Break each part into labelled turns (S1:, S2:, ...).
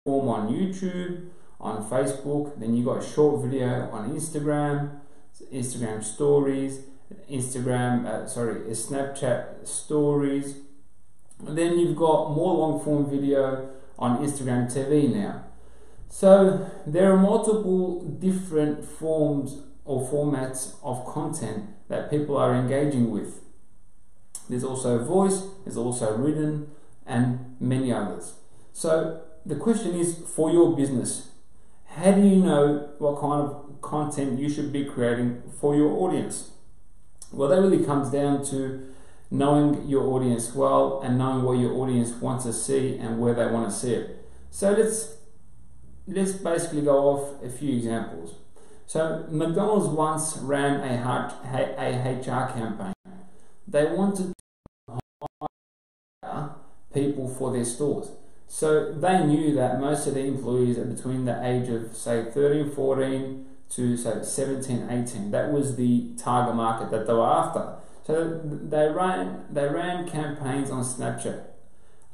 S1: form on YouTube, on Facebook, then you got short video on Instagram, Instagram stories, Snapchat stories, and then you've got more long form video on Instagram TV now. So there are multiple different forms or formats of content that people are engaging with. There's also voice, there's also written, and many others. So the question is, for your business, how do you know what kind of content you should be creating for your audience? Well, that really comes down to knowing your audience well and knowing what your audience wants to see and where they want to see it. So let's basically go off a few examples. So McDonald's once ran a HR campaign. They wanted to hire people for their stores. So they knew that most of the employees are between the age of say 13, 14 to say 17, 18. That was the target market that they were after. So they ran campaigns on Snapchat.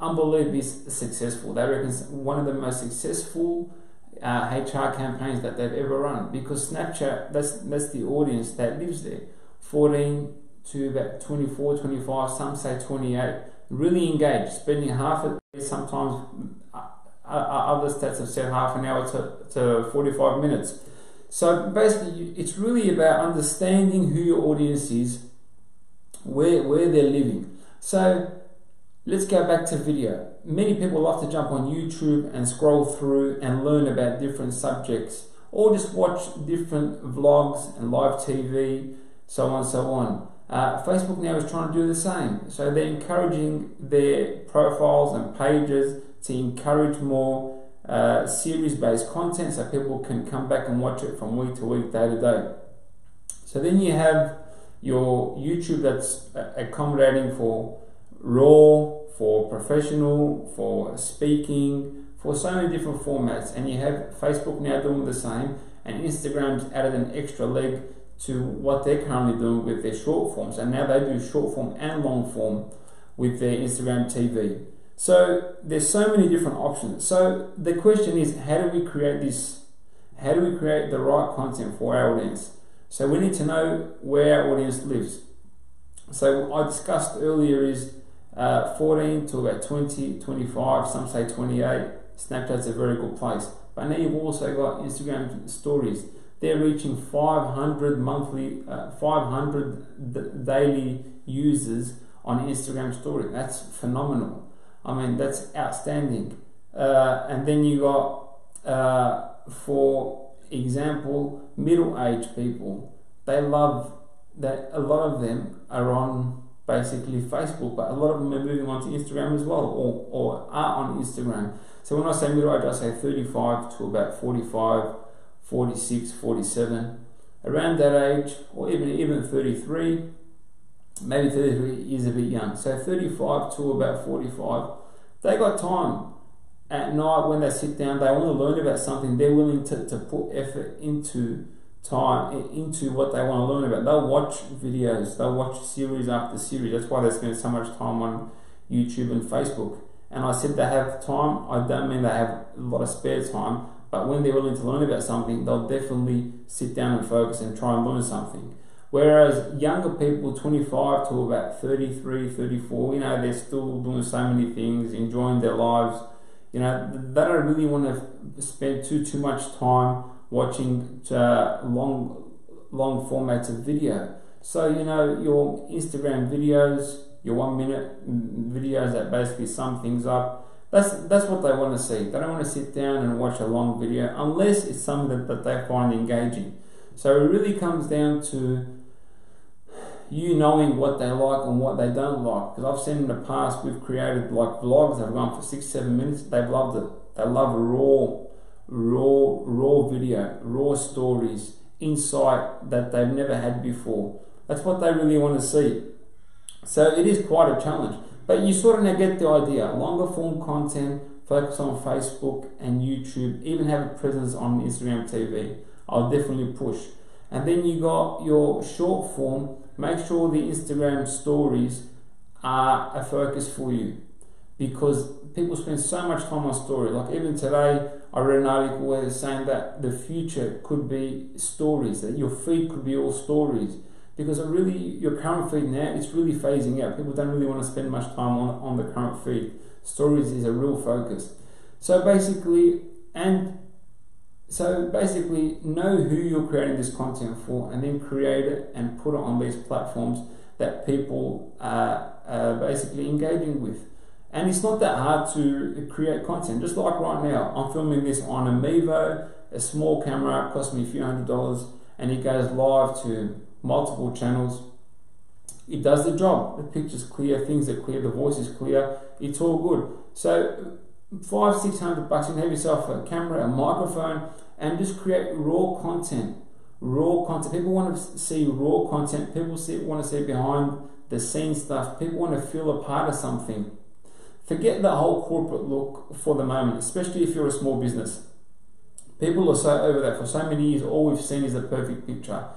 S1: Unbelievably successful. They reckon one of the most successful HR campaigns that they've ever run, because Snapchat, that's the audience that lives there, 14 to about 24, 25, some say 28, really engaged, spending half a day, sometimes other stats have said half an hour to 45 minutes. So basically it's really about understanding who your audience is, where they're living. So let's go back to video. Many people love to jump on YouTube and scroll through and learn about different subjects, or just watch different vlogs and live TV, so on and so on. Facebook now is trying to do the same. So they're encouraging their profiles and pages to encourage more series-based content, so people can come back and watch it from week to week, day to day. So then you have your YouTube that's accommodating for raw, for professional, for speaking, for so many different formats, and you have Facebook now doing the same, and Instagram's added an extra leg to what they're currently doing with their short forms, and now they do short form and long form with their Instagram TV. So there's so many different options. So the question is, how do we create this? How do we create the right content for our audience? So we need to know where our audience lives. So I discussed earlier is 14 to about 20, 25, some say 28. Snapchat's a very good place. But now you've also got Instagram stories. They're reaching 500 daily users on Instagram story. That's phenomenal. I mean, that's outstanding. And then you got, for example, middle-aged people. They love that. A lot of them are on basically Facebook, but a lot of them are moving on to Instagram as well, or are on Instagram. So when I say middle age, I say 35 to about 45, 46, 47, around that age, or even 33, maybe 33 is a bit young. So 35 to about 45, they got time at night when they sit down, they want to learn about something, they're willing to put effort into what they want to learn about. They'll watch videos, they'll watch series after series. That's why they spend so much time on YouTube and Facebook. And I said they have time, I don't mean they have a lot of spare time, but when they're willing to learn about something, they'll definitely sit down and focus and try and learn something. Whereas younger people, 25 to about 33, 34, they're still doing so many things, enjoying their lives. They don't really want to spend too much time watching long formats of video. So your Instagram videos, your 1 minute videos that basically sum things up, that's what they want to see. They don't want to sit down and watch a long video unless it's something that they find engaging. So it really comes down to you knowing what they like and what they don't like. Because I've seen in the past, we've created like vlogs that have gone for 6-7 minutes. They've loved it. They love raw video, raw stories, insight that they've never had before. That's what they really want to see. So it is quite a challenge, but you sort of now get the idea. Longer form content, focus on Facebook and YouTube, even have a presence on Instagram TV. I'll definitely push. And then you got your short form. Make sure the Instagram stories are a focus for you, because people spend so much time on stories. Like even today, I read an article where it's saying that the future could be stories, that your feed could be all stories. Because really, your current feed now, it's really phasing out. People don't really want to spend much time on the current feed. Stories is a real focus. So basically, know who you're creating this content for, and then create it and put it on these platforms that people are basically engaging with. And it's not that hard to create content. Just like right now, I'm filming this on a Mevo, a small camera, it cost me a few $100s, and it goes live to multiple channels. It does the job. The picture's clear, things are clear, the voice is clear, it's all good. So $500-600 bucks, you can have yourself a camera, a microphone, and just create raw content. Raw content. People want to see raw content. People want to see behind the scenes stuff. People want to feel a part of something. Forget the whole corporate look for the moment, especially if you're a small business. People are so over that. For so many years, all we've seen is the perfect picture.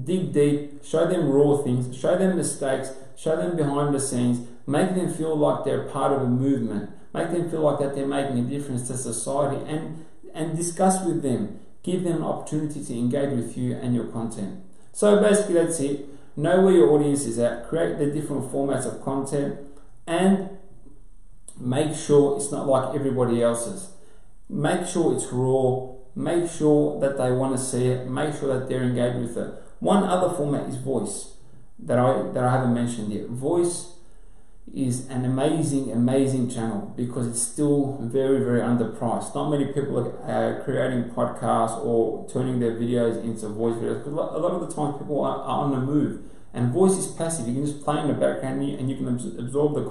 S1: Dig deep, show them raw things, show them mistakes, show them behind the scenes, make them feel like they're part of a movement, make them feel like that they're making a difference to society, and discuss with them. Give them an opportunity to engage with you and your content. So basically that's it. Know where your audience is at, create the different formats of content, and make sure it's not like everybody else's. Make sure it's raw, make sure that they want to see it, make sure that they're engaged with it. One other format is voice that I haven't mentioned yet. Voice is an amazing channel because it's still very underpriced. Not many people are creating podcasts or turning their videos into voice videos, because a lot of the time people are on the move, and voice is passive. You can just play in the background and you can absorb the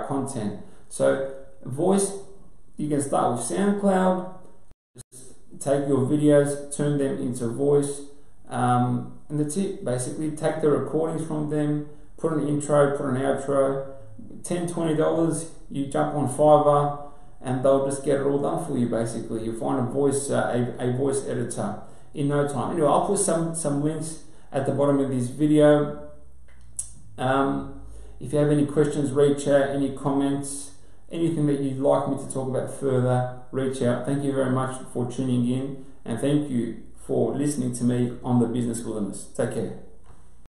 S1: content. So voice, you can start with SoundCloud, take your videos, turn them into voice, and that's it. Basically take the recordings from them, put an intro, put an outro, $10-20, you jump on Fiverr, and they'll just get it all done for you. Basically, you find a voice editor in no time. Anyway, I'll put some links at the bottom of this video. If you have any questions, reach out. Any comments, anything that you'd like me to talk about further, reach out. Thank you very much for tuning in, and thank you for listening to me on The Business Wilderness. Take care.